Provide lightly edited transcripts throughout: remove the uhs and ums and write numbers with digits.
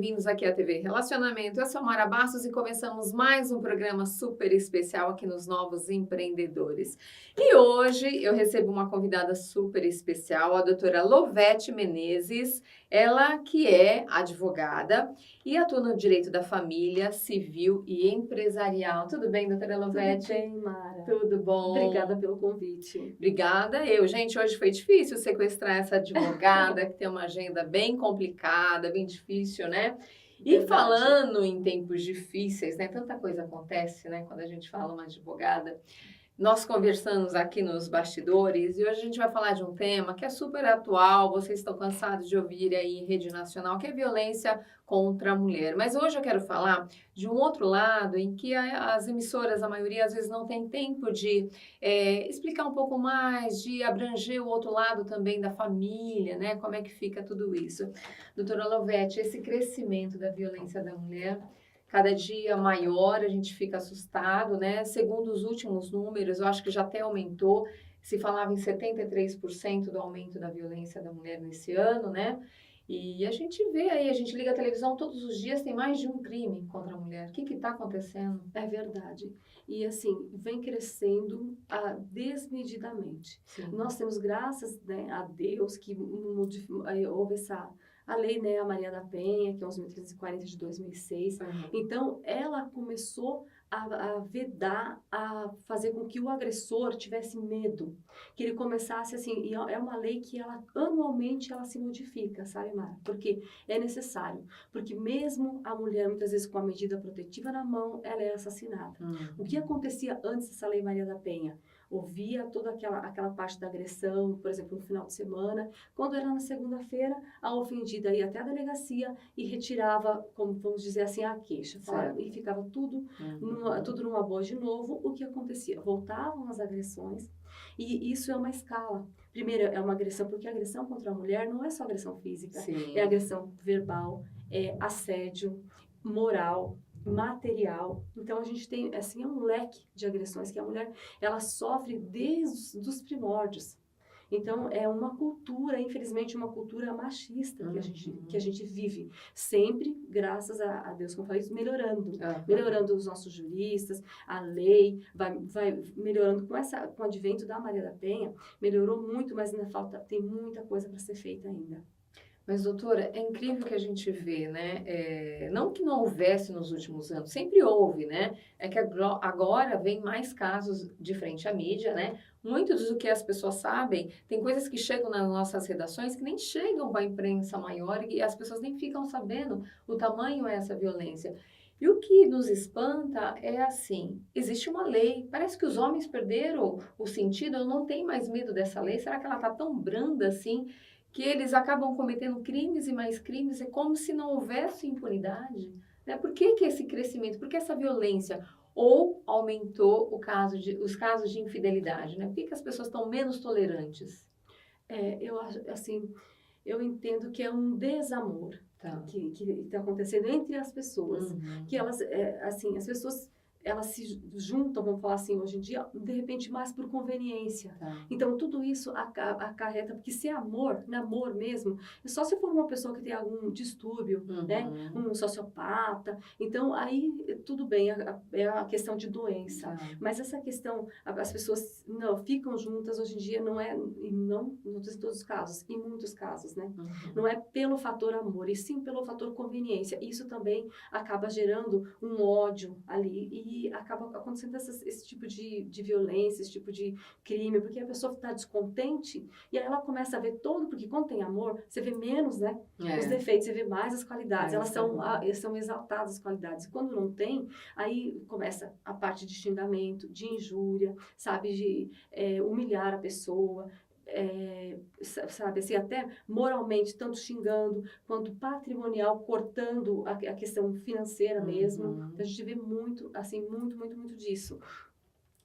bem-vindos aqui à TV Relacionamento. Eu sou Mara Bastos e começamos mais um programa super especial aqui nos Novos Empreendedores. E hoje eu recebo uma convidada super especial, a doutora Lovete Menezes, ela que é advogada e atua no direito da família, civil e empresarial. Tudo bem, doutora Lovete? Tudo bem, Mara. Tudo bom? Obrigada pelo convite. Obrigada eu. Gente, hoje foi difícil sequestrar essa advogada que tem uma agenda bem complicada, bem difícil, né? E Verdade. falando em tempos difíceis, né? Tanta coisa acontece, né? Quando a gente fala uma advogada. Nós conversamos aqui nos bastidores e hoje a gente vai falar de um tema que é super atual, vocês estão cansados de ouvir aí em rede nacional, que é violência contra a mulher. Mas hoje eu quero falar de um outro lado em que as emissoras, a maioria, às vezes não tem tempo de explicar um pouco mais, de abranger o outro lado também da família, né? Como é que fica tudo isso. Doutora Lovete, esse crescimento da violência da mulher cada dia maior, a gente fica assustado, né? Segundo os últimos números, eu acho que já até aumentou, se falava em 73% do aumento da violência da mulher nesse ano, né? E a gente vê aí, a gente liga a televisão todos os dias, tem mais de um crime contra a mulher. O que está acontecendo? É verdade. E assim, vem crescendo desmedidamente. Sim. Nós temos, graças, né, a Deus, que houve a lei, né, a Maria da Penha, que é 11.340 de 2006. Uhum. Então, ela começou a vedar, a fazer com que o agressor tivesse medo, que ele começasse assim, e é uma lei que ela anualmente ela se modifica, sabe, Mara? Porque é necessário, porque mesmo a mulher muitas vezes com a medida protetiva na mão, ela é assassinada. O que acontecia antes dessa lei Maria da Penha? Ouvia toda aquela parte da agressão, por exemplo, no final de semana. Quando era na segunda-feira, a ofendida ia até a delegacia e retirava, como vamos dizer assim, a queixa. E ficava tudo numa boa de novo. O que acontecia? Voltavam as agressões e isso é uma escala. Primeiro, é uma agressão, porque a agressão contra a mulher não é só agressão física. Sim. É agressão verbal, é assédio, moral, material. Então a gente tem assim um leque de agressões que a mulher ela sofre desde os primórdios. Então é uma cultura, infelizmente uma cultura machista que a gente vive, sempre graças a Deus, como eu falei, melhorando os nossos juristas, a lei vai melhorando com o advento da Maria da Penha, melhorou muito, mas ainda tem muita coisa para ser feita ainda. Mas, doutora, é incrível que a gente vê, né? Não que não houvesse nos últimos anos, sempre houve, né? É que agora vem mais casos de frente à mídia, né? Muitos do que as pessoas sabem, tem coisas que chegam nas nossas redações que nem chegam para a imprensa maior e as pessoas nem ficam sabendo o tamanho dessa violência. E o que nos espanta é assim, existe uma lei, parece que os homens perderam o sentido, eu não tenho mais medo dessa lei, será que ela está tão branda assim? Que eles acabam cometendo crimes e mais crimes, é como se não houvesse impunidade, né? Por que esse crescimento? Por que essa violência? Ou aumentou os casos de infidelidade, né? Por que as pessoas estão menos tolerantes? Eu acho, assim, eu entendo que é um desamor que está acontecendo entre as pessoas, que elas, assim, as pessoas elas se juntam, vamos falar assim, hoje em dia, de repente mais por conveniência. Então, tudo isso acarreta, porque se é namoro mesmo, é só se for uma pessoa que tem algum distúrbio, né? Um sociopata. Então, aí, tudo bem, é a questão de doença. Mas essa questão, as pessoas não ficam juntas hoje em dia, não em todos os casos, em muitos casos, né? Não é pelo fator amor, e sim pelo fator conveniência. Isso também acaba gerando um ódio ali, e acaba acontecendo esse tipo de violência, esse tipo de crime, porque a pessoa está descontente e aí ela começa a ver porque quando tem amor, você vê menos, né? Os defeitos, você vê mais as qualidades, elas são exaltadas as qualidades. E quando não tem, aí começa a parte de xingamento, de injúria, sabe, de humilhar a pessoa, sabe, assim, até moralmente, tanto xingando, quanto patrimonial, cortando a questão financeira mesmo. Então, a gente vê muito, assim, muito disso.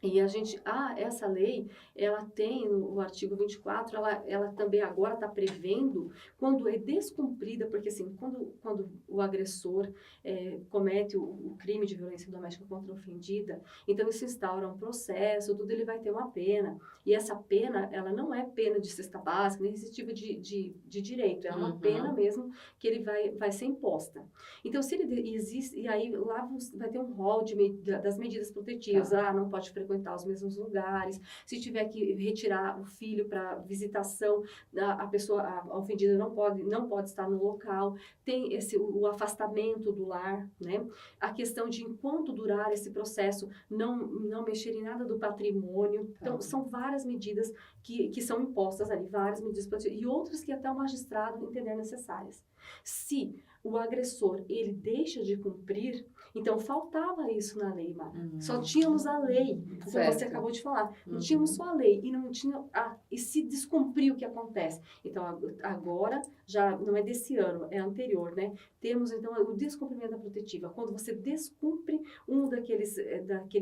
E essa lei, ela tem o artigo 24, ela também agora está prevendo quando é descumprida, porque assim, quando o agressor comete o crime de violência doméstica contra a ofendida, então isso instaura um processo, tudo, ele vai ter uma pena. E essa pena, ela não é pena de cesta básica, nem esse tipo de direito, é uma pena mesmo que ele vai ser imposta. Então, se ele existe, e aí lá vai ter um rol das medidas protetivas, não pode frequentar os mesmos lugares, se tiver que retirar o filho para visitação, a ofendida não pode estar no local, tem o afastamento do lar, né? A questão de enquanto durar esse processo, não mexer em nada do patrimônio. Então, são várias medidas que são impostas ali, várias medidas protetivas, e outras que até o magistrado entender necessárias. Se o agressor, ele deixa de cumprir, então faltava isso na lei, Mara. Só tínhamos a lei, como você acabou de falar. Não tínhamos só a lei e não tinha e se descumprir o que acontece. Então agora já não é desse ano, é anterior, né? Temos então o descumprimento da protetiva. Quando você descumpre um daqueles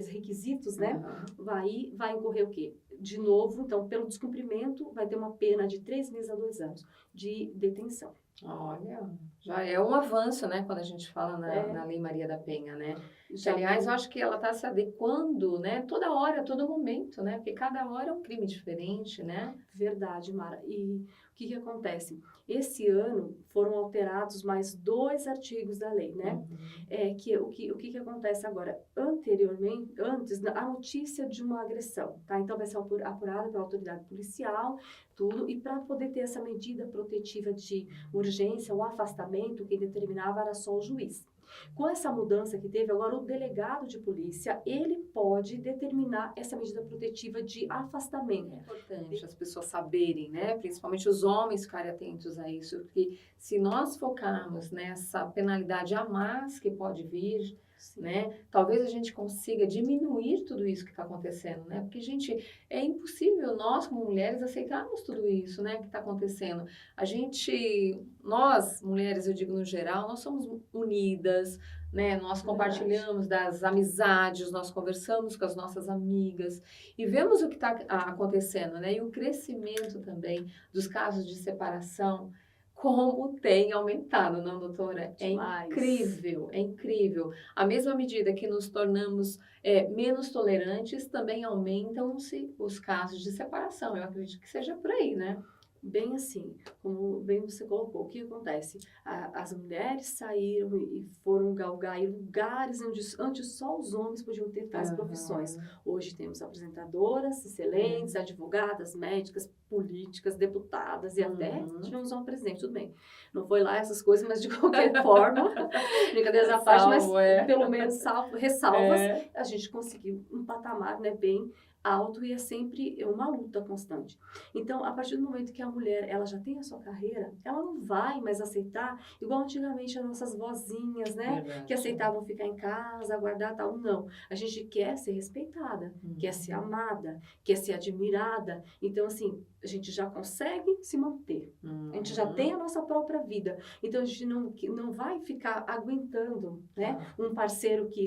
requisitos, né? Vai incorrer o quê? De novo, então, pelo descumprimento, vai ter uma pena de 3 meses a 2 anos de detenção. Olha, já é um avanço, né, quando a gente fala na Lei Maria da Penha, né? Que, aliás, eu acho que ela está se adequando, né, toda hora, a todo momento, né? Porque cada hora é um crime diferente, né? Verdade, Mara. E o que acontece? Esse ano foram alterados mais 2 artigos da lei, né? O que acontece agora? Antes, a notícia de uma agressão, tá? Então vai ser apurada pela autoridade policial, tudo, e para poder ter essa medida protetiva de urgência, o afastamento, quem determinava era só o juiz. Com essa mudança que teve, agora o delegado de polícia, ele pode determinar essa medida protetiva de afastamento. É importante as pessoas saberem, né? Principalmente os homens ficarem atentos a isso, porque se nós focarmos nessa penalidade a mais que pode vir, né? Talvez a gente consiga diminuir tudo isso que está acontecendo, né? Porque, gente, é impossível nós, como mulheres, aceitarmos tudo isso, né? Que está acontecendo. Nós, mulheres, eu digo no geral, nós somos unidas, né? Nós compartilhamos das amizades, nós conversamos com as nossas amigas e vemos o que está acontecendo, né? E o crescimento também dos casos de separação, como tem aumentado, não, doutora? É incrível, é incrível. À mesma medida que nos tornamos menos tolerantes, também aumentam-se os casos de separação. Eu acredito que seja por aí, né? Bem assim, como bem você colocou, o que acontece? As mulheres saíram e foram galgar em lugares onde antes só os homens podiam ter tais profissões. Hoje temos apresentadoras excelentes, advogadas, médicas, políticas, deputadas e até tivemos uma presidente, tudo bem. Não foi lá essas coisas, mas de qualquer forma, brincadeiras à parte, mas pelo menos ressalvas, a gente conseguiu um patamar, né, bem alto, e é sempre uma luta constante. Então, a partir do momento que a mulher ela já tem a sua carreira, ela não vai mais aceitar, igual antigamente as nossas vozinhas, né? Verdade. Que aceitavam ficar em casa, aguardar tal. Não. A gente quer ser respeitada, quer ser amada, quer ser admirada. Então, assim, a gente já consegue se manter. A gente já tem a nossa própria vida. Então, a gente não vai ficar aguentando, né? Um parceiro que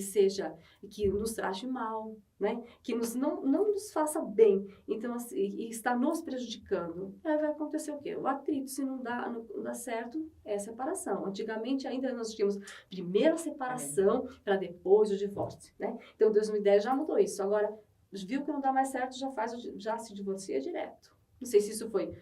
nos trate mal, né? Que não nos faça bem, então assim, e está nos prejudicando. Aí vai acontecer o quê? O atrito, se não dá certo, é separação. Antigamente ainda nós tínhamos primeiro a separação para depois o divórcio, né? Então 2010 já mudou isso. Agora viu que não dá mais certo, já se divorcia direto. Não sei se isso foi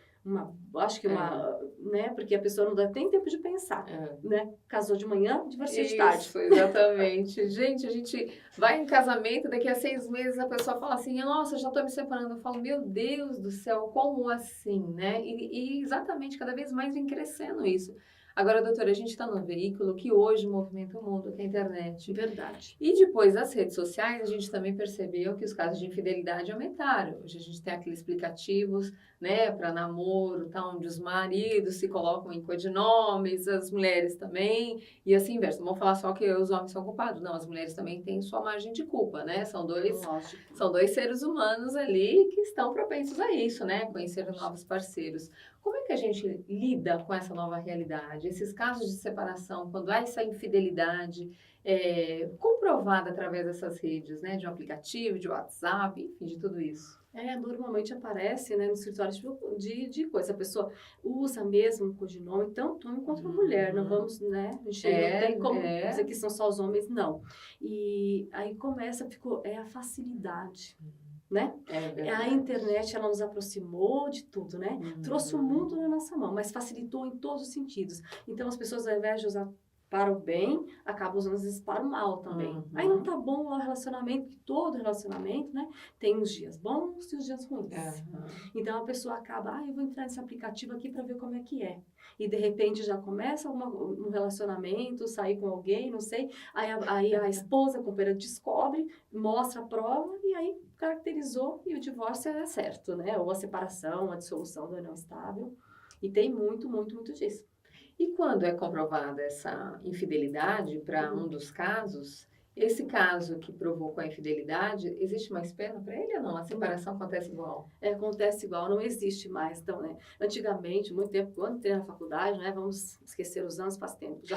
né? Porque a pessoa não dá nem tempo de pensar, né? Casou de manhã, divorcia de tarde. Isso, exatamente. Gente, a gente vai em casamento, daqui a 6 meses a pessoa fala assim, nossa, já tô me separando. Eu falo, meu Deus do céu, como assim, né? E exatamente, cada vez mais vem crescendo isso. Agora, doutora, a gente está num veículo que hoje movimenta o mundo, que é a internet. Verdade. E depois das redes sociais, a gente também percebeu que os casos de infidelidade aumentaram. Hoje a gente tem aqueles aplicativos, né, para namoro, tá, onde os maridos se colocam em codinomes, as mulheres também, e assim inverso. Não vamos falar só que os homens são culpados, não, as mulheres também têm sua margem de culpa, né? São dois seres humanos ali que estão propensos a isso, né? Conhecer novos parceiros. Como é que a gente lida com essa nova realidade? Esses casos de separação, quando há essa infidelidade comprovada através dessas redes, né? De um aplicativo, de WhatsApp, enfim, de tudo isso. Normalmente aparece, né, no escritório de coisa. A pessoa usa mesmo o codinome, tanto homem quanto a mulher. Não vamos, né? A gente não tem como dizer que são só os homens, não. E aí é a facilidade. Né? A internet, ela nos aproximou de tudo, né? Trouxe o mundo na nossa mão, mas facilitou em todos os sentidos. Então, as pessoas, ao invés de usar para o bem, acabam usando às vezes para o mal também. Aí não tá bom lá o relacionamento, porque todo relacionamento, né? Tem os dias bons e os dias ruins. Então, a pessoa acaba, eu vou entrar nesse aplicativo aqui para ver como é que é. E, de repente, já começa um relacionamento, sair com alguém, não sei. Aí a esposa, a companheira, descobre, mostra a prova e aí caracterizou e o divórcio é certo, né? Ou a separação, a dissolução do união estável. E tem muito, muito, muito disso. E quando é comprovada essa infidelidade, para um dos casos, esse caso que provocou a infidelidade, existe mais pena para ele ou não? A separação acontece igual? Acontece igual, não existe mais. Então, né? Antigamente, muito tempo, quando entrei na faculdade, né? Vamos esquecer os anos, faz tempo já.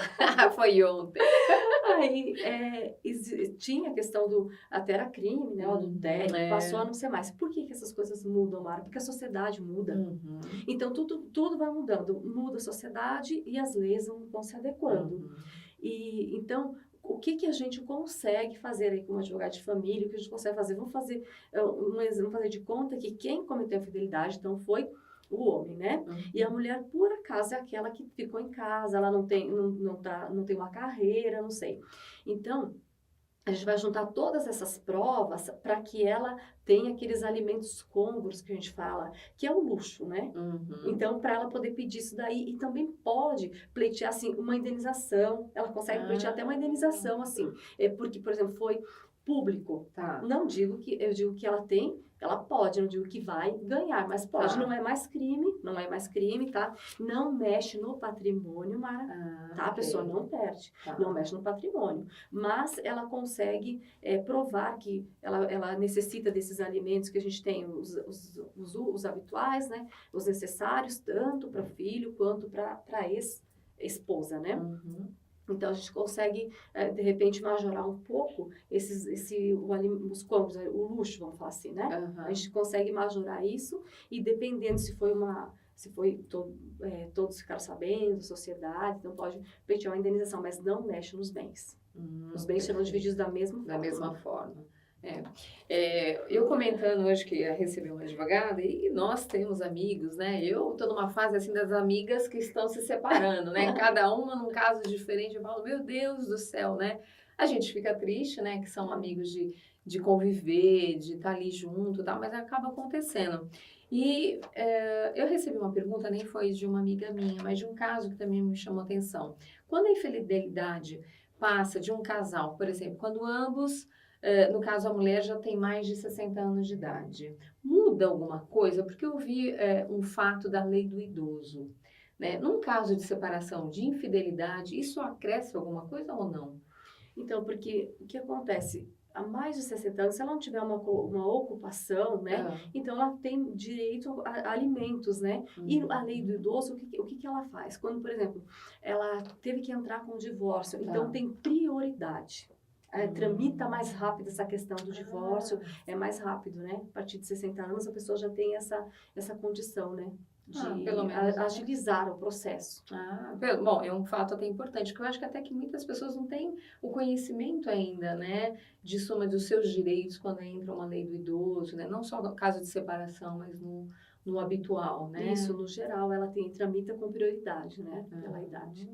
Foi ontem. Aí tinha a questão até era crime, né? O adultério, passou a não ser mais. Por que essas coisas mudam, Mara? Porque a sociedade muda. Então, tudo vai mudando. Muda a sociedade e as leis vão se adequando. E, então, o que a gente consegue fazer aí como advogado de família? O que a gente consegue fazer? Vamos fazer de conta que quem cometeu a infidelidade, então, foi o homem, né? E a mulher, por acaso, é aquela que ficou em casa, ela não tem uma carreira, não sei. Então, a gente vai juntar todas essas provas para que ela tenha aqueles alimentos côngruos que a gente fala, que é o luxo, né? Então, para ela poder pedir isso daí, e também pode pleitear, assim, uma indenização, ela consegue pleitear até uma indenização, assim, porque, por exemplo, foi público. Não digo eu digo que ela pode, não digo que vai ganhar, mas pode, não é mais crime, tá? Não mexe no patrimônio, Mara, tá? A pessoa não perde, não mexe no patrimônio, mas ela consegue provar que ela necessita desses alimentos que a gente tem, os habituais, né? Os necessários, tanto para o filho quanto para a ex-esposa, né? Então, a gente consegue, de repente, majorar um pouco os cômodos, o luxo, vamos falar assim, né? A gente consegue majorar isso e dependendo se foi todos ficaram sabendo, sociedade, então pode pedir uma indenização, mas não mexe nos bens. Os bens serão divididos da mesma forma. Eu comentando hoje que ia receber uma advogada e nós temos amigos, né? Eu estou numa fase assim das amigas que estão se separando, né? Cada uma num caso diferente. Eu falo, meu Deus do céu, né? A gente fica triste, né? Que são amigos de conviver, de estar ali junto, tal, mas acaba acontecendo. E eu recebi uma pergunta, nem foi de uma amiga minha, mas de um caso que também me chamou atenção. Quando a infidelidade passa de um casal, por exemplo, quando ambos no caso, a mulher já tem mais de 60 anos de idade. Muda alguma coisa? Porque eu vi um fato da lei do idoso. Né? Num caso de separação, de infidelidade, isso acresce alguma coisa ou não? Então, porque o que acontece? Há mais de 60 anos, se ela não tiver uma ocupação, né? Então, ela tem direito a alimentos, né? E a lei do idoso, o que ela faz? Quando, por exemplo, ela teve que entrar com o divórcio, então tem prioridade. Tramita mais rápido essa questão do divórcio, é mais rápido, né? A partir de 60 anos, a pessoa já tem essa condição, né? De pelo menos, agilizar o processo. Bom, é um fato até importante, porque eu acho que até que muitas pessoas não têm o conhecimento ainda, né? De soma dos seus direitos quando entra uma lei do idoso, né? Não só no caso de separação, mas no habitual, né? Isso, no geral, ela tramita com prioridade, né? Pela idade.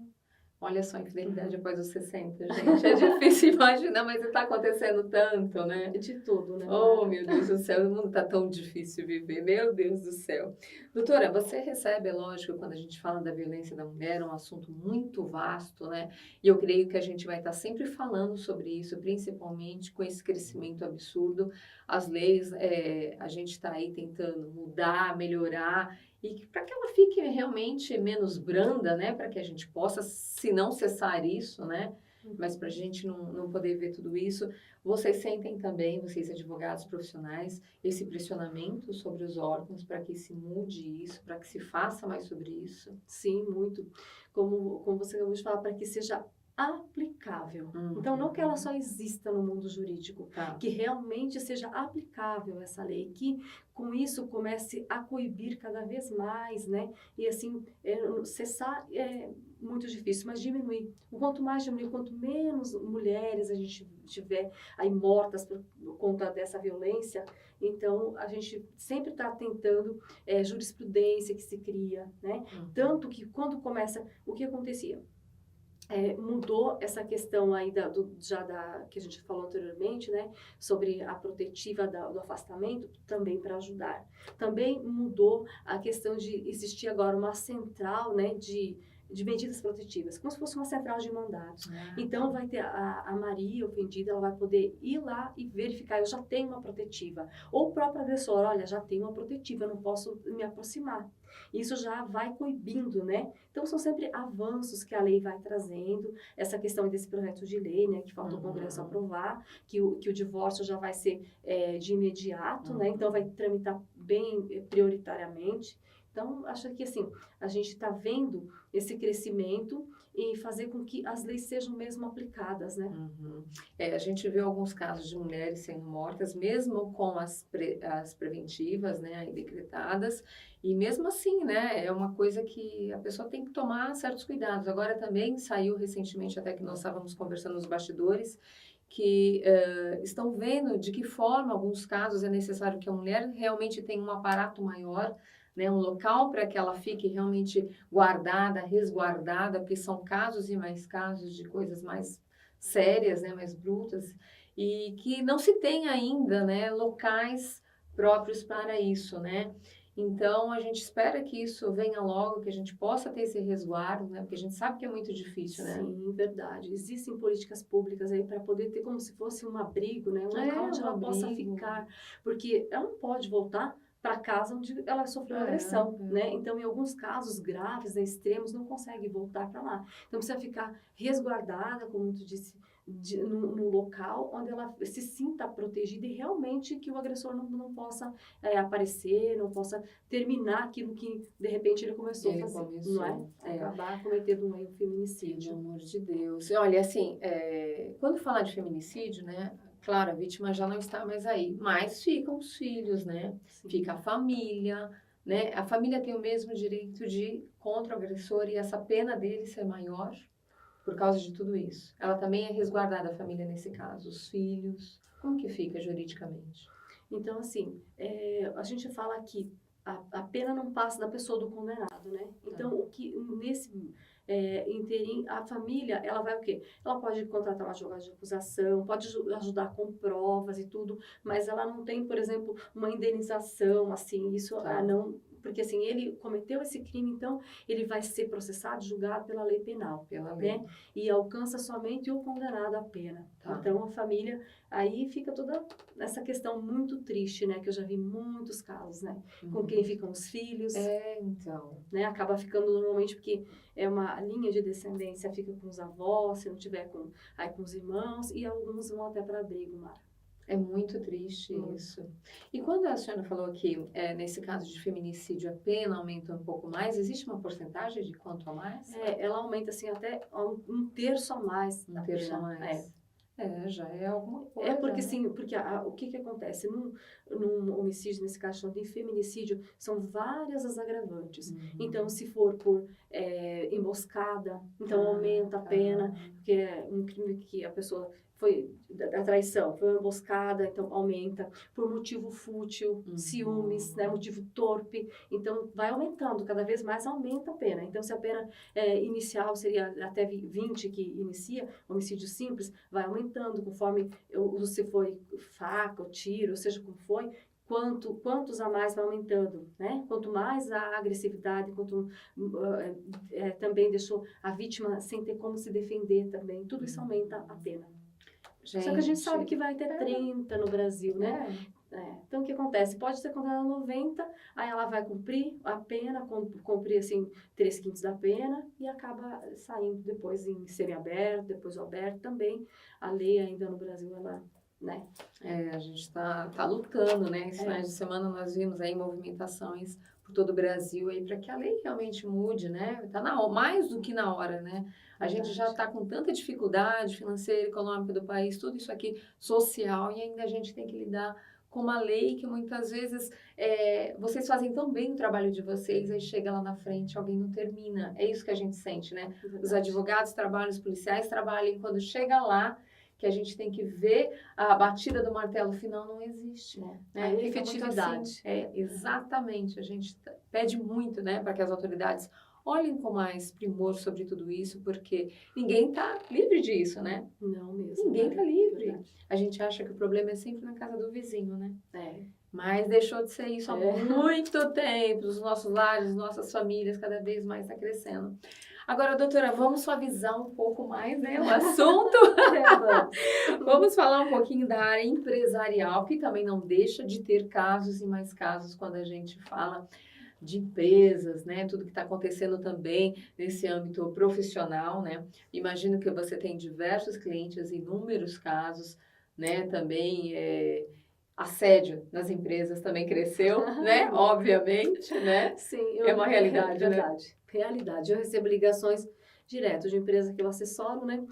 Olha só, infidelidade após os 60, gente. É difícil imaginar, mas está acontecendo tanto, né? De tudo, né? Oh, meu Deus do céu, o mundo está tão difícil viver. Meu Deus do céu. Doutora, você recebe, é lógico, quando a gente fala da violência da mulher, é um assunto muito vasto, né? E eu creio que a gente vai estar sempre falando sobre isso, principalmente com esse crescimento absurdo. As leis, a gente está aí tentando mudar, melhorar, e para que ela fique realmente menos branda, né? Para que a gente possa, se não cessar isso, né? mas para a gente não poder ver tudo isso, vocês sentem também, vocês advogados profissionais, esse pressionamento sobre os órgãos para que se mude isso, para que se faça mais sobre isso? Sim, muito. Como você acabou de falar, para que seja aplicável. Então, não que ela só exista no mundo jurídico, Tá. que realmente seja aplicável essa lei, que com isso comece a coibir cada vez mais, né? E assim, cessar é muito difícil, mas diminuir. O quanto mais diminuir, quanto menos mulheres a gente tiver aí mortas por conta dessa violência, então a gente sempre está tentando jurisprudência que se cria, né? Tanto que quando começa, o que acontecia? Mudou essa questão aí que a gente falou anteriormente, né, sobre a protetiva do afastamento, também para ajudar. Também mudou a questão de existir agora uma central, né, de medidas protetivas, como se fosse uma central de mandados. Então, vai ter a Maria ofendida, ela vai poder ir lá e verificar, eu já tenho uma protetiva. Ou o próprio agressor, olha, já tenho uma protetiva, eu não posso me aproximar. Isso já vai coibindo, né? Então, são sempre avanços que a lei vai trazendo. Essa questão desse projeto de lei, né? Que falta o Congresso aprovar, que o divórcio já vai ser de imediato, né? Então, vai tramitar bem prioritariamente. Então, acho que, assim, a gente está vendo esse crescimento e fazer com que as leis sejam mesmo aplicadas, né? A gente vê alguns casos de mulheres sendo mortas, mesmo com as preventivas, né, aí decretadas, e mesmo assim, né, é uma coisa que a pessoa tem que tomar certos cuidados. Agora também saiu recentemente, até que nós estávamos conversando nos bastidores, que estão vendo de que forma, alguns casos, é necessário que a mulher realmente tenha um aparato maior, né, um local para que ela fique realmente guardada, resguardada, porque são casos e mais casos de coisas mais sérias, né, mais brutas, e que não se tem ainda, né, locais próprios para isso, né? Então, a gente espera que isso venha logo, que a gente possa ter esse resguardo, né? Porque a gente sabe que é muito difícil, né? Sim, verdade. Existem políticas públicas aí para poder ter como se fosse um abrigo, né? Um local onde ela possa ficar, porque ela não pode voltar para casa onde ela sofreu agressão, né? Então, em alguns casos graves, né, extremos, não consegue voltar para lá. Então, precisa ficar resguardada, como tu disse, no local onde ela se sinta protegida e realmente que o agressor não possa aparecer, não possa terminar aquilo que, de repente, ele começou a fazer, não é? Acabar cometendo um erro, feminicídio. Pelo amor de Deus. Olha, assim, quando falar de feminicídio, né? Claro, a vítima já não está mais aí, mas ficam os filhos, né? Sim. Fica a família, né? A família tem o mesmo direito de ir contra o agressor e essa pena dele ser maior por causa de tudo isso. Ela também é resguardada, a família nesse caso, os filhos. Como que fica juridicamente? Então, assim, a gente fala que a pena não passa da pessoa do condenado, né? Então, o que nesse interim, a família, ela vai o quê? Ela pode contratar uma advogada de acusação, pode ajudar com provas e tudo, mas ela não tem, por exemplo, uma indenização, assim, isso não... Porque, assim, ele cometeu esse crime, então, ele vai ser processado, julgado pela lei penal, né? E alcança somente o condenado à pena. Então, a família, aí fica toda essa questão muito triste, né? Que eu já vi muitos casos, né? Com quem ficam os filhos. Então. Né? Acaba ficando normalmente porque é uma linha de descendência, fica com os avós, se não tiver com os irmãos, e alguns vão até para abrigo, Mara. É muito triste isso. E quando a senhora falou que, nesse caso de feminicídio, a pena aumenta um pouco mais, existe uma porcentagem de quanto a mais? Ela aumenta, assim, até um terço a mais. Um terço a mais. Já é alguma coisa. Porque, né? assim, porque o que acontece? Num homicídio, nesse caso chamado de feminicídio, são várias as agravantes. Então, se for por emboscada, então aumenta a pena, porque é um crime que a pessoa foi da traição, foi uma emboscada, então aumenta. Por motivo fútil, ciúmes, né, motivo torpe, então vai aumentando, cada vez mais aumenta a pena. Então, se a pena inicial seria até 20 que inicia, homicídio simples, vai aumentando conforme se foi faca ou tiro, ou seja como foi, quantos a mais vai aumentando, né? Quanto mais a agressividade, quanto também deixou a vítima sem ter como se defender também, tudo isso aumenta a pena. Só que a gente sabe que vai até 30 no Brasil, né? Então, o que acontece? Pode ser condenada a 90, aí ela vai cumprir a pena, cumprir, assim, 3/5 da pena e acaba saindo depois em semiaberto, depois o aberto também. A lei ainda no Brasil, ela, né? A gente está lutando, né? Esse finais de semana nós vimos aí movimentações por todo o Brasil aí para que a lei realmente mude, né? Está mais do que na hora, né? A gente já está com tanta dificuldade financeira, econômica do país, tudo isso aqui social, e ainda a gente tem que lidar com uma lei que muitas vezes vocês fazem tão bem o trabalho de vocês, aí chega lá na frente, alguém não termina. É isso que a gente sente, né? Verdade. Os advogados trabalham, os policiais trabalham, e quando chega lá, que a gente tem que ver a batida do martelo final, não existe. Né? A efetividade. Assim, exatamente. A gente pede muito, né, para que as autoridades olhem com mais primor sobre tudo isso, porque ninguém está livre disso, né? Não mesmo. Ninguém está livre. Verdade. A gente acha que o problema é sempre na casa do vizinho, né? É. Mas deixou de ser isso há muito tempo. Os nossos lares, nossas famílias, cada vez mais está crescendo. Agora, doutora, vamos suavizar um pouco mais, né, o assunto. Vamos falar um pouquinho da área empresarial, que também não deixa de ter casos e mais casos quando a gente fala de empresas, né? Tudo que está acontecendo também nesse âmbito profissional, né? Imagino que você tem diversos clientes, inúmeros casos, né? Também assédio nas empresas também cresceu, né? Obviamente, né? Sim, é uma realidade, verdade. Né? Realidade. Eu recebo ligações direto de empresa que eu assessoro, né?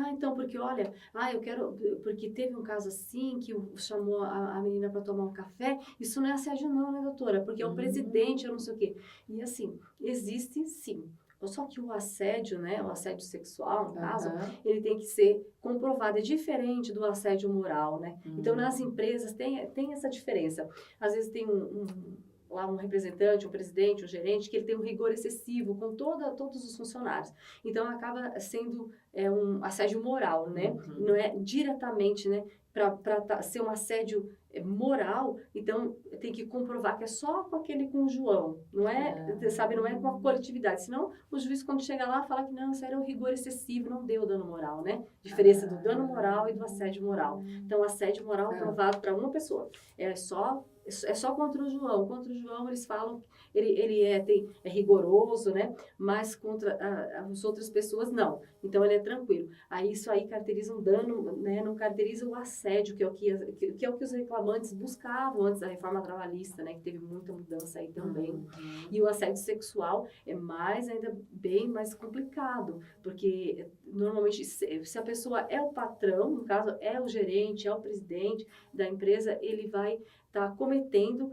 Então, porque olha, eu quero, porque teve um caso assim, que chamou a menina para tomar um café, isso não é assédio não, né, doutora? Porque é o presidente, eu não sei o quê. E assim, existe sim. Só que o assédio, né, o assédio sexual, no caso, ele tem que ser comprovado, é diferente do assédio moral, né? Então, nas empresas tem essa diferença. Às vezes tem lá um representante, um presidente, um gerente, que ele tem um rigor excessivo com todos os funcionários. Então, acaba sendo um assédio moral, né? Não é diretamente, né? Para ser um assédio moral, então tem que comprovar que é só com aquele com o João, não é, sabe, não é com a coletividade, senão o juiz quando chega lá fala que não, isso era um rigor excessivo, não deu dano moral, né? Diferença do dano moral e do assédio moral. Então, assédio moral aprovado para uma pessoa, é só contra o João. Contra o João, eles falam que ele é rigoroso, né? Mas contra as outras pessoas, não. Então, ele é tranquilo. Aí, isso aí caracteriza um dano, né? Não caracteriza o assédio, que é o que os reclamantes buscavam antes da reforma trabalhista, né? Que teve muita mudança aí também. E o assédio sexual é ainda bem mais complicado, porque normalmente, se a pessoa é o patrão, no caso, é o gerente, é o presidente da empresa, ele vai está cometendo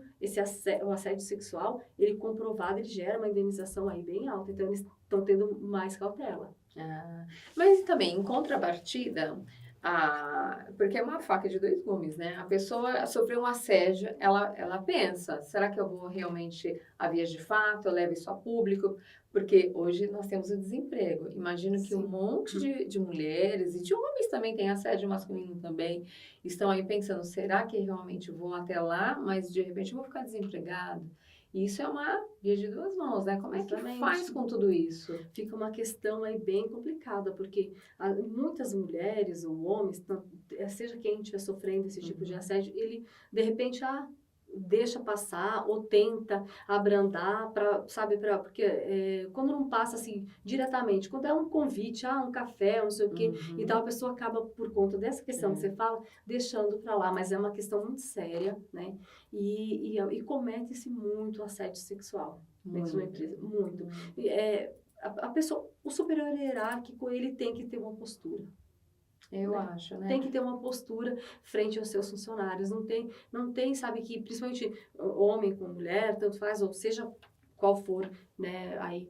o assédio sexual, ele comprovado, ele gera uma indenização aí bem alta. Então, eles estão tendo mais cautela. Mas também, em contrapartida, porque é uma faca de dois gumes, né? A pessoa sofreu um assédio, ela pensa, será que eu vou realmente a vias de fato, eu levo isso a público? Porque hoje nós temos o desemprego. Imagino que um monte de mulheres e de homens também tem assédio masculino também, estão aí pensando, será que realmente vou até lá, mas de repente eu vou ficar desempregado? E isso é uma via de duas mãos, né? Como é que faz com tudo isso? Fica uma questão aí bem complicada, porque muitas mulheres ou homens, seja quem estiver sofrendo esse tipo de assédio, ele, de repente, deixa passar ou tenta abrandar porque quando não passa assim diretamente, quando é um convite, um café, não sei o quê, então a pessoa acaba por conta dessa questão que você fala, deixando para lá, mas é uma questão muito séria, né? E comete-se muito assédio sexual dentro da empresa, muito. A pessoa, o superior hierárquico, ele tem que ter uma postura. Eu acho, né? Tem que ter uma postura frente aos seus funcionários. Não tem, sabe, que principalmente homem com mulher, tanto faz, ou seja qual for, né, aí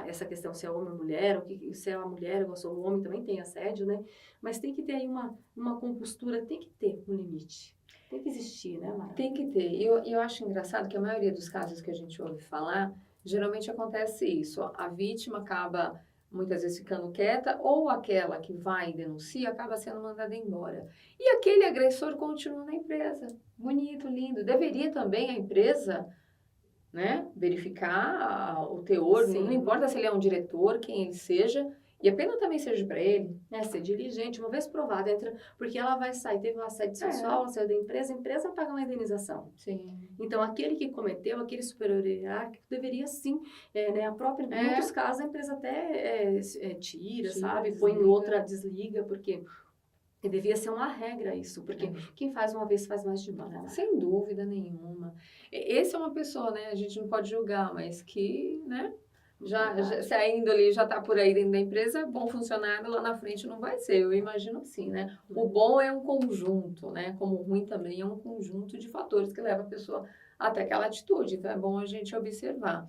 essa questão se é homem ou mulher, ou se é uma mulher ou se é um homem, também tem assédio, né? Mas tem que ter aí uma compostura, tem que ter um limite. Tem que existir, né, Mara? Tem que ter. E eu acho engraçado que a maioria dos casos que a gente ouve falar, geralmente acontece isso. A vítima acaba muitas vezes ficando quieta, ou aquela que vai e denuncia acaba sendo mandada embora. E aquele agressor continua na empresa. Bonito, lindo. Deveria também a empresa, né, verificar o teor, não importa se ele é um diretor, quem ele seja, E a pena também seja para ele. Ser diligente, uma vez provado, porque ela vai sair, teve um assédio sexual, ela saiu da empresa, a empresa paga uma indenização. Sim. Então, aquele que cometeu, aquele superior hierárquico, deveria sim, né, em muitos casos, a empresa até tira, sabe? Desliga. Põe em outra, desliga, porque devia ser uma regra isso, porque quem faz uma vez faz mais de uma, né? Sem dúvida nenhuma. Esse é uma pessoa, né, a gente não pode julgar, mas que, né, se a índole já está por aí dentro da empresa, bom funcionário lá na frente não vai ser, eu imagino assim, né? O bom é um conjunto, né? Como o ruim também é um conjunto de fatores que leva a pessoa até aquela atitude, então é bom a gente observar.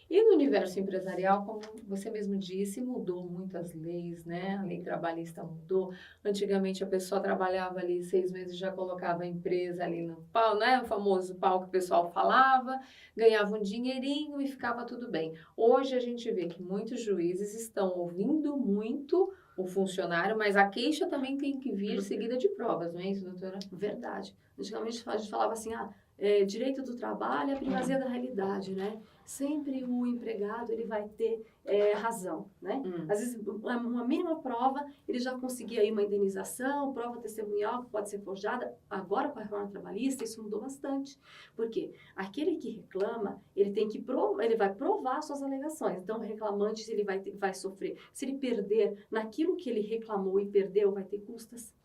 E no universo empresarial, como você mesmo disse, mudou muitas leis, né? A lei trabalhista mudou. Antigamente a pessoa trabalhava ali 6 meses e já colocava a empresa ali no pau, né? O famoso pau que o pessoal falava, ganhava um dinheirinho e ficava tudo bem. Hoje a gente vê que muitos juízes estão ouvindo muito o funcionário, mas a queixa também tem que vir seguida de provas, não é isso, doutora? Verdade. Antigamente a gente falava assim, direito do trabalho é a primazia da realidade, né? Sempre o empregado, ele vai ter razão, né? Às vezes, uma mínima prova, ele já conseguia aí uma indenização, prova testemunhal que pode ser forjada. Agora, com a reforma trabalhista, isso mudou bastante. Por quê? Aquele que reclama, ele tem que ele vai provar suas alegações. Então, o reclamante, ele vai sofrer. Se ele perder naquilo que ele reclamou e perdeu, vai ter custas.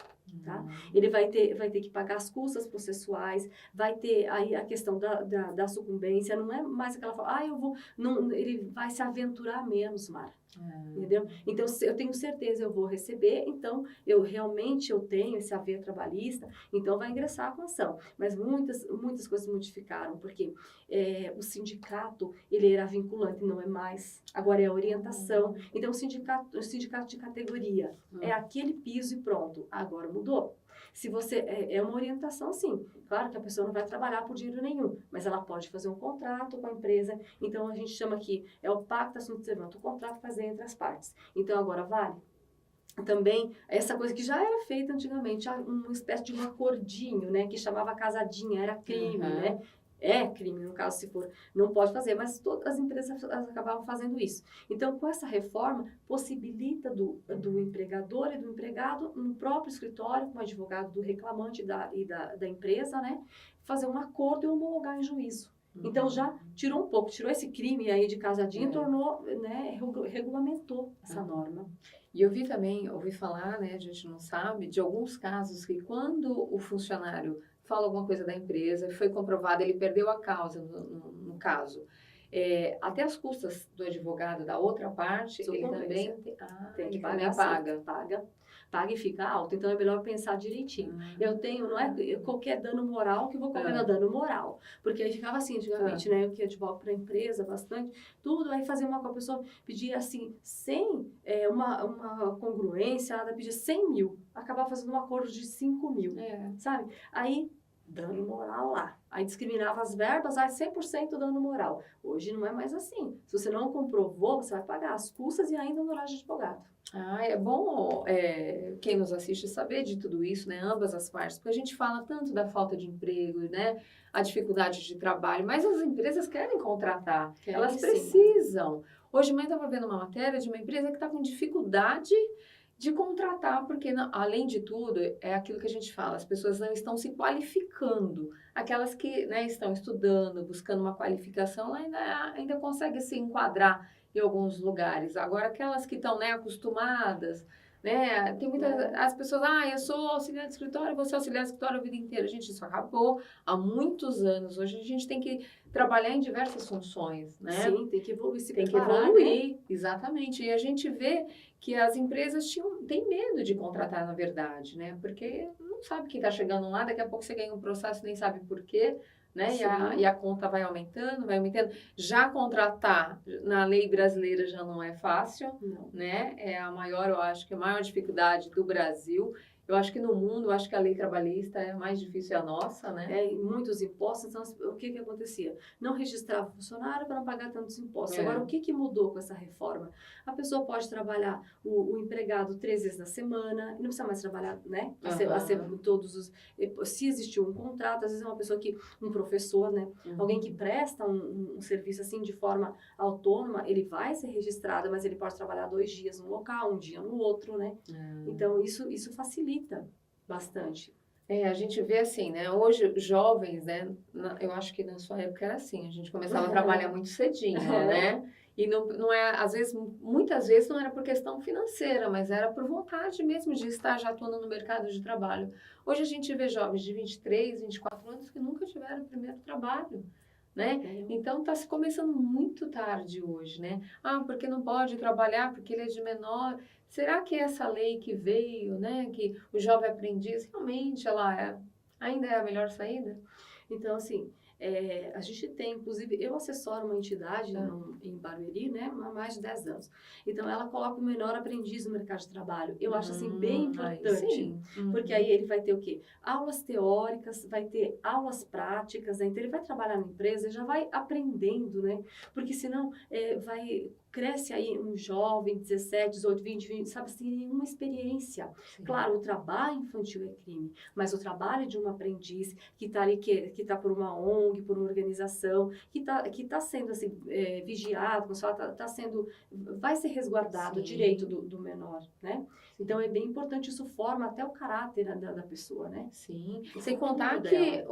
Tá? Ele vai ter que pagar as custas processuais, vai ter aí a questão da sucumbência, não é mais aquela fala, ele vai se aventurar menos, Mara. Entendeu? Então, eu tenho certeza, eu vou receber, então, eu tenho esse haver trabalhista, então vai ingressar com a ação. Mas muitas coisas modificaram, porque o sindicato, ele era vinculante, não é mais. Agora é a orientação. Então, o sindicato de categoria é aquele piso e pronto. Agora mudou. Se você é uma orientação, sim. Claro que a pessoa não vai trabalhar por dinheiro nenhum, mas ela pode fazer um contrato com a empresa. Então, a gente chama aqui, é o pacto assunto servante, o contrato fazer entre as partes. Então, agora vale. Também, essa coisa que já era feita antigamente, uma espécie de um acordinho, né? Que chamava casadinha, era crime, né? É crime, no caso, se for, não pode fazer, mas todas as empresas acabavam fazendo isso. Então, com essa reforma, possibilita do empregador e do empregado, no próprio escritório, com o advogado do reclamante e da empresa, né, fazer um acordo e homologar em juízo. Então, já tirou esse crime aí de casadinho e tornou, né, regulamentou essa norma. E eu ouvi falar, né, a gente não sabe, de alguns casos que quando o funcionário fala alguma coisa da empresa, foi comprovado, ele perdeu a causa no caso. Até as custas do advogado da outra parte, ele também tem que paga e fica alto. Então, é melhor pensar direitinho. Não é qualquer dano moral que eu vou comer dano moral. Porque aí ficava assim, antigamente, né? Eu que advogo para a empresa bastante, tudo, aí fazia com a pessoa pedir assim, sem uma congruência, ela pedia 100 mil, acabava fazendo um acordo de 5 mil, sabe? Aí, dano moral lá. Aí discriminava as verbas, 100% dano moral. Hoje não é mais assim. Se você não comprovou, você vai pagar as custas e ainda honorário de advogado. É bom quem nos assiste saber de tudo isso, né? Ambas as partes, porque a gente fala tanto da falta de emprego, né? A dificuldade de trabalho, mas as empresas querem contratar, elas precisam. Hoje mesmo eu estava vendo uma matéria de uma empresa que está com dificuldade de contratar, porque além de tudo, é aquilo que a gente fala, as pessoas não estão se qualificando. Aquelas que, né, estão estudando, buscando uma qualificação, ainda conseguem se enquadrar em alguns lugares. Agora, aquelas que estão, né, acostumadas, né, tem muitas, as pessoas, eu sou auxiliar de escritório, vou ser auxiliar de escritório a vida inteira. Gente, isso acabou há muitos anos. Hoje a gente tem que trabalhar em diversas funções, né? Sim, tem que evoluir, tem que evoluir, né? Exatamente. E a gente vê que as empresas têm medo de contratar, na verdade, né? Porque não sabe quem está chegando lá, daqui a pouco você ganha um processo e nem sabe por quê, né? E a conta vai aumentando. Já contratar na lei brasileira já não é fácil, né? É a maior, eu acho que a maior dificuldade do Brasil. Eu acho que no mundo, eu acho que a lei trabalhista é mais difícil, é a nossa, né? E muitos impostos, então o que acontecia? Não registrava o funcionário para não pagar tantos impostos. É. Agora, o que mudou com essa reforma? A pessoa pode trabalhar, o empregado 3 vezes na semana, não precisa mais trabalhar, né? Todos os, se existiu um contrato, às vezes é uma pessoa que, um professor, né? Alguém que presta um serviço assim de forma autônoma, ele vai ser registrado, mas ele pode trabalhar 2 dias num local, um dia no outro, né? Então, isso facilita bastante. A gente vê assim, né? Hoje, jovens, né? Eu acho que na sua época era assim, a gente começava a trabalhar muito cedinho, né? E não é, às vezes, muitas vezes não era por questão financeira, mas era por vontade mesmo de estar já atuando no mercado de trabalho. Hoje a gente vê jovens de 23, 24 anos que nunca tiveram o primeiro trabalho, né? Então está se começando muito tarde hoje, né? Porque não pode trabalhar porque ele é de menor. Será que essa lei que veio, né, que o jovem aprendiz, realmente ela ainda é a melhor saída? Então, assim, a gente tem, inclusive, eu assessoro uma entidade em Barueri, né, há mais de 10 anos. Então, ela coloca o menor aprendiz no mercado de trabalho. Eu acho, assim, bem importante. Porque aí ele vai ter o quê? Aulas teóricas, vai ter aulas práticas, né? Então, ele vai trabalhar na empresa e já vai aprendendo, né? Porque senão, cresce aí um jovem, 17, 18, 20, sabe, sem nenhuma experiência. Sim. Claro, o trabalho infantil é crime, mas o trabalho de um aprendiz que está ali, que está por uma ONG, por uma organização, que tá sendo, assim, vigiado, vai ser resguardado. Sim. O direito do menor, né? Então, é bem importante, isso forma até o caráter da pessoa, né? Sim, sem contar que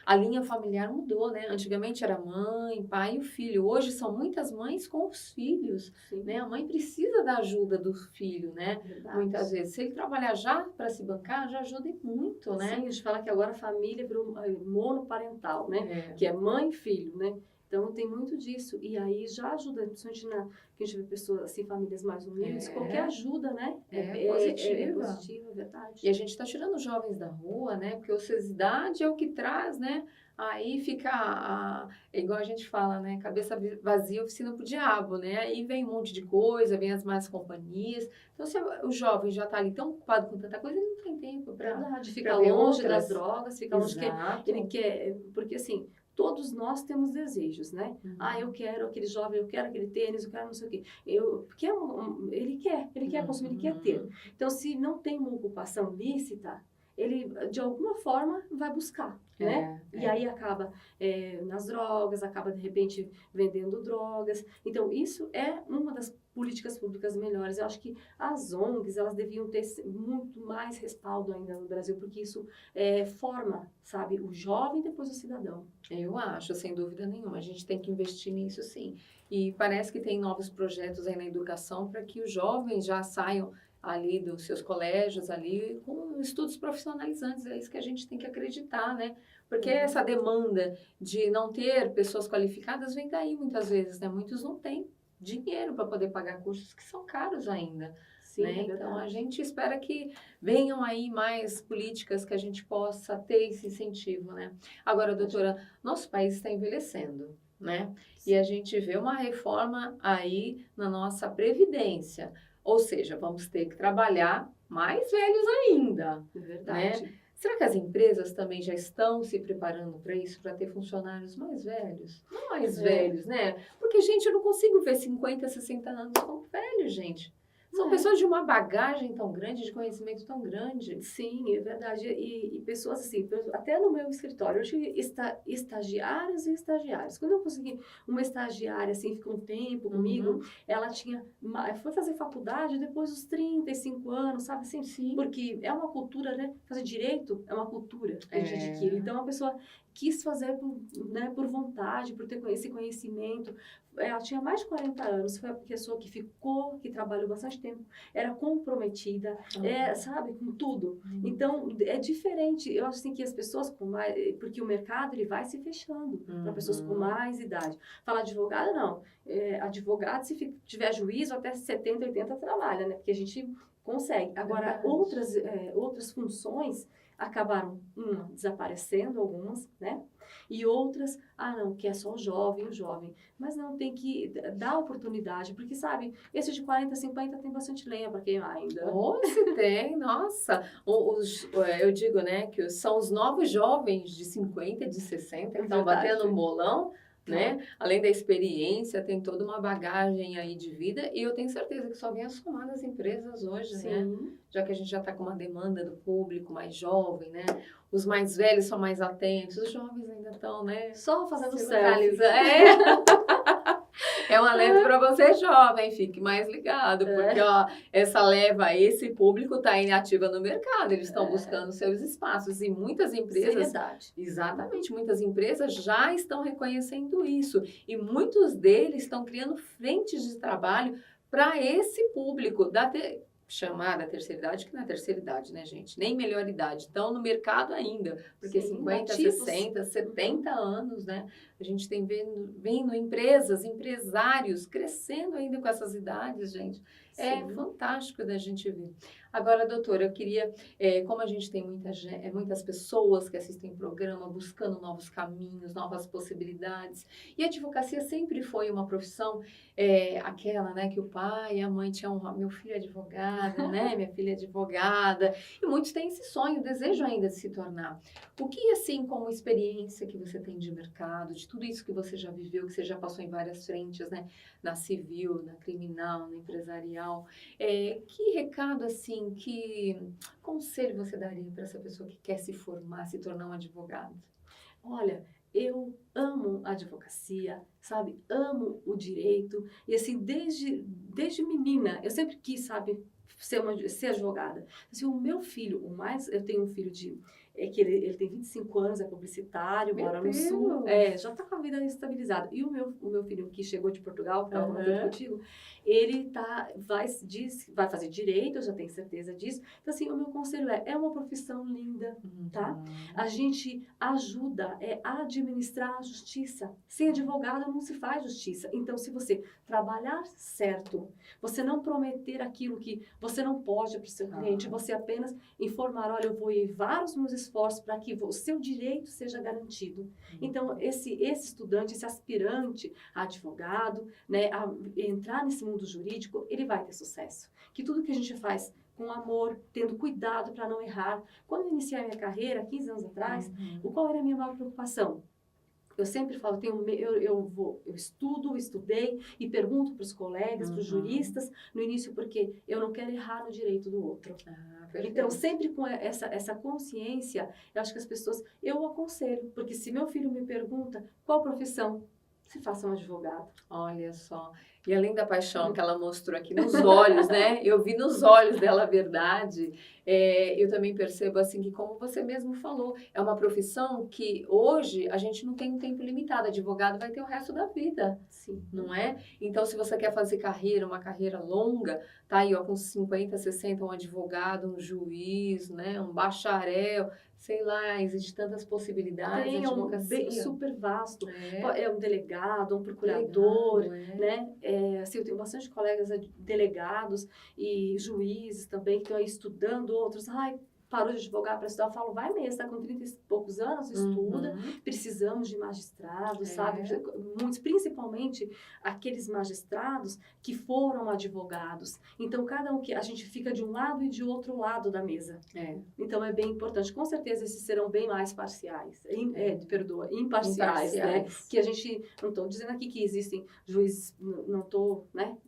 a linha familiar mudou, né? Antigamente era mãe, pai e o filho. Hoje são muitas mães com os filhos, sim, né? A mãe precisa da ajuda do filho, né? Verdade. Muitas vezes. Se ele trabalhar já para se bancar, já ajuda muito, né? Sim, a gente fala que agora a família virou monoparental, né? Que é mãe e filho, né? Então, tem muito disso. E aí já ajuda, principalmente que a gente vê pessoas, assim, famílias mais humildes, qualquer ajuda, né? Positiva. É positiva, é verdade. E a gente está tirando os jovens da rua, né? Porque a ociosidade é o que traz, né? Aí fica, igual a gente fala, né? Cabeça vazia, oficina pro diabo, né? Aí vem um monte de coisa, vem as más companhias. Então, se o jovem já está ali tão ocupado com tanta coisa, ele não tem tempo para... Verdade, fica longe das drogas, fica longe que ele quer... Porque, assim... Todos nós temos desejos, né? Eu quero aquele jovem, eu quero aquele tênis, eu quero não sei o quê. Ele quer consumir, ele quer ter. Então, se não tem uma ocupação lícita, ele, de alguma forma, vai buscar, né? E aí acaba nas drogas, acaba, de repente, vendendo drogas. Então, isso é uma das políticas públicas melhores. Eu acho que as ONGs, elas deviam ter muito mais respaldo ainda no Brasil, porque isso forma, sabe, o jovem e depois o cidadão. Eu acho, sem dúvida nenhuma. A gente tem que investir nisso, sim. E parece que tem novos projetos aí na educação para que os jovens já saiam ali dos seus colégios ali com estudos profissionalizantes. É isso que a gente tem que acreditar, né? Porque essa demanda de não ter pessoas qualificadas vem daí muitas vezes, né? Muitos não têm dinheiro para poder pagar cursos que são caros ainda. Sim, né? Então, a gente espera que venham aí mais políticas que a gente possa ter esse incentivo, né? Agora, doutora, nosso país está envelhecendo, né? E a gente vê uma reforma aí na nossa previdência. Ou seja, vamos ter que trabalhar mais velhos ainda. É verdade. Né? Será que as empresas também já estão se preparando para isso, para ter funcionários mais velhos? Não mais velhos, né? Porque, gente, eu não consigo ver 50, 60 anos como velhos, gente. São pessoas de uma bagagem tão grande, de conhecimento tão grande. Sim, é verdade. E pessoas assim, até no meu escritório, eu tive estagiários e estagiários. Quando eu consegui uma estagiária, assim, ficou um tempo comigo, ela foi fazer faculdade depois dos 35 anos, sabe assim? Sim. Porque é uma cultura, né? Fazer direito é uma cultura que a gente adquire. Então, a pessoa quis fazer por vontade, por ter esse conhecimento. Ela tinha mais de 40 anos, foi a pessoa que trabalhou bastante tempo, era comprometida, sabe, com tudo. Então, é diferente. Eu acho assim que as pessoas com mais... Porque o mercado, ele vai se fechando para pessoas com mais idade. Falar advogado, não. Advogado, se tiver juízo, até 70, 80 trabalha, né? Porque a gente consegue. Agora, outras funções acabaram, desaparecendo algumas, né? E outras, não, que é só o jovem. Mas não, tem que dar oportunidade, porque, sabe, esse de 40, 50 tem bastante lenha para queimar ainda. Ou se tem, nossa. Eu digo, né, que são os novos jovens de 50, de 60 que estão batendo um bolão, né? Além da experiência, tem toda uma bagagem aí de vida e eu tenho certeza que só vem a somar nas empresas hoje, né? Já que a gente já está com uma demanda do público mais jovem, né? Os mais velhos são mais atentos, os jovens ainda estão, né? Só fazendo selfie. É um alerta para você jovem, fique mais ligado, porque ó, essa leva, esse público está inativa no mercado, eles estão buscando seus espaços e muitas empresas... Seriedade. Exatamente, muitas empresas já estão reconhecendo isso e muitos deles estão criando frentes de trabalho para esse público chamada terceira idade, que não é terceira idade, né, gente? Nem melhor idade. Estão no mercado ainda, porque 50, 60, 70 anos, né? A gente tem vendo empresas, empresários crescendo ainda com essas idades, gente. É fantástico da gente ver. Agora, doutora, eu queria, como a gente tem muitas pessoas que assistem o programa buscando novos caminhos, novas possibilidades, e a advocacia sempre foi uma profissão, aquela, né, que o pai e a mãe tinham, meu filho é advogado, né, minha filha é advogada, e muitos têm esse sonho, desejam ainda de se tornar. O que, assim, como experiência que você tem de mercado, de tudo isso que você já viveu, que você já passou em várias frentes, né, na civil, na criminal, na empresarial, que recado, assim, que conselho você daria para essa pessoa que quer se formar, se tornar um advogado? Olha, eu amo a advocacia, sabe? Amo o direito. E assim, desde menina, eu sempre quis, sabe, ser advogada. Assim, o meu filho, eu tenho um filho que ele tem 25 anos, é publicitário, mora no Sul. Já tá com a vida estabilizada. E o meu filho que chegou de Portugal, que estava comentando contigo, ele vai fazer direito, eu já tenho certeza disso. Então, assim, o meu conselho é uma profissão linda, tá? A gente ajuda a administrar a justiça. Sem advogado não se faz justiça. Então, se você trabalhar certo, você não prometer aquilo que você não pode para o seu cliente, você apenas informar, olha, eu vou levar os meus esforços para que o seu direito seja garantido. Então, esse estudante, esse aspirante a advogado, né, a entrar nesse mundo jurídico, ele vai ter sucesso. Que tudo que a gente faz com amor, tendo cuidado para não errar. Quando eu iniciei a minha carreira, 15 anos atrás, qual era a minha maior preocupação? Eu sempre falo, eu estudei e pergunto para os colegas, para os juristas, no início, porque eu não quero errar no direito do outro. Então, sempre com essa consciência, eu acho que as pessoas, eu aconselho, porque se meu filho me pergunta qual profissão, se faça um advogado. Olha só. E além da paixão que ela mostrou aqui nos olhos, né? Eu vi nos olhos dela a verdade. Eu também percebo, assim, que como você mesmo falou, é uma profissão que hoje a gente não tem um tempo limitado. Advogado vai ter o resto da vida. Sim. Não é? Então, se você quer fazer uma carreira longa, tá aí, ó, com 50, 60, um advogado, um juiz, né? Um bacharel, sei lá, existem tantas possibilidades. Tem bem super vasto. É um delegado, um procurador, né? Assim, eu tenho bastante colegas delegados e juízes também que estão aí estudando, outros, parou de advogar para estudar, eu falo, vai mesmo, está com 30 e poucos anos, estuda, precisamos de magistrados, sabe? Muitos, principalmente aqueles magistrados que foram advogados. Então, cada um que a gente fica de um lado e de outro lado da mesa. Então, é bem importante. Com certeza, esses serão bem mais imparciais, né? Que a gente, não estou dizendo aqui que existem juízes, não estou, né,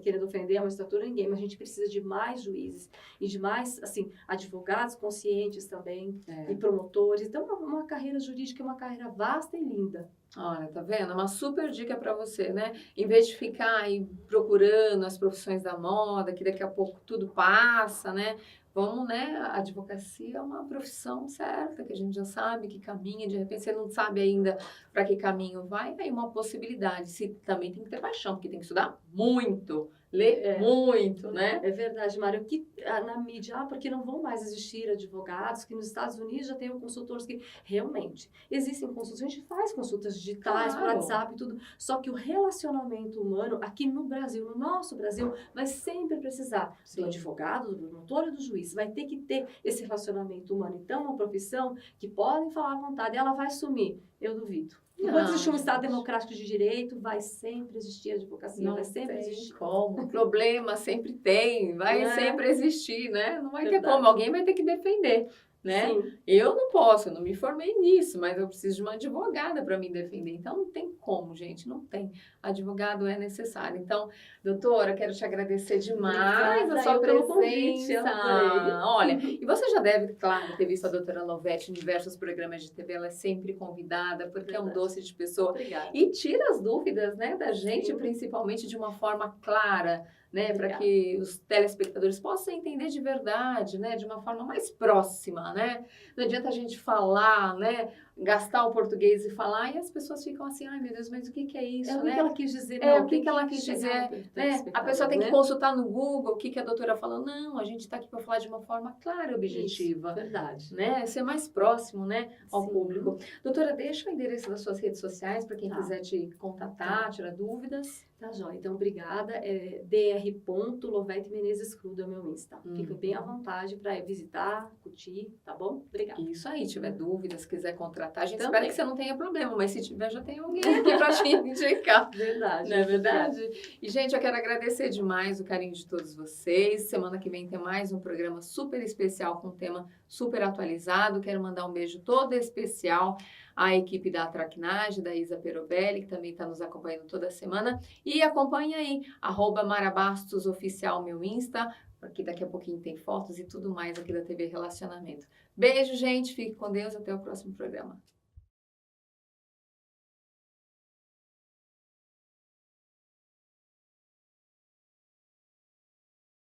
querendo ofender a magistratura ninguém, mas a gente precisa de mais juízes e de mais, assim, advogados conscientes também, e promotores. Então, uma carreira jurídica é uma carreira vasta e linda. Olha, tá vendo? Uma super dica para você, né? Em vez de ficar aí procurando as profissões da moda, que daqui a pouco tudo passa, né? Vamos, né? A advocacia é uma profissão certa, que a gente já sabe que caminha, de repente você não sabe ainda para que caminho vai, aí uma possibilidade. Também tem que ter paixão, porque tem que estudar muito, lê muito, né? É verdade, Mário. Que na mídia, porque não vão mais existir advogados, que nos Estados Unidos já tem consultores que realmente existem consultas, a gente faz consultas digitais, por Claro. WhatsApp e tudo, só que o relacionamento humano aqui no Brasil, no nosso Brasil, vai sempre precisar Sim. do advogado, do promotor e do juiz, vai ter que ter esse relacionamento humano. Então, uma profissão que podem falar à vontade, ela vai sumir, eu duvido. Enquanto existir um Estado democrático de direito, vai sempre existir a advocacia, vai sempre existir. Como. Problema sempre tem, vai sempre existir, né? Não vai ter Verdade. como, alguém vai ter que defender, né? Sim. Eu não posso, eu não me formei nisso, mas eu preciso de uma advogada para me defender. Então, não tem como, gente, não tem. Advogado é necessário. Então, doutora, quero te agradecer demais Obrigada, a sua eu pelo convite, presença. adorei. Olha, e você já deve, claro, ter visto a doutora Lovete em diversos programas de TV, ela é sempre convidada, porque é um Verdade. doce de pessoa. Obrigada. E tira as dúvidas, né, da gente, Sim. principalmente de uma forma clara, né, para Obrigada. que os telespectadores possam entender de verdade, né, de uma forma mais próxima, né? Não adianta a gente falar, né, gastar o português e falar, e as pessoas ficam assim, ai meu Deus, mas o que que é isso, É o né? que ela quis dizer. É, não, o que tem que ela quis chegar dizer, ao né? A telespectador, pessoa tem que né? consultar no Google o que que a doutora falou. Não, a gente está aqui para falar de uma forma clara e objetiva. Isso, verdade. Né? Ser mais próximo, né, ao Sim. público. Doutora, deixa o endereço das suas redes sociais para quem Tá. quiser te contatar, tirar dúvidas. Tá, joia. Então, obrigada. É dr.Lovete Menezes Crudo é o meu Insta. Fica bem à vontade para visitar, curtir, tá bom? Obrigada. Isso aí, tiver dúvidas, quiser contratar, a gente Também. espera que você não tenha problema, mas se tiver, já tem alguém aqui para te indicar. Verdade. Não é verdade? E, gente, eu quero agradecer demais o carinho de todos vocês. Semana que vem tem mais um programa super especial com um tema super atualizado. Quero mandar um beijo todo especial à equipe da Traquinagem, da Isa Perobelli, que também está nos acompanhando toda semana. E acompanhe aí, @MaraBastosOficial, meu Insta, porque daqui a pouquinho tem fotos e tudo mais aqui da TV Relacionamento. Beijo, gente. Fique com Deus. Até o próximo programa.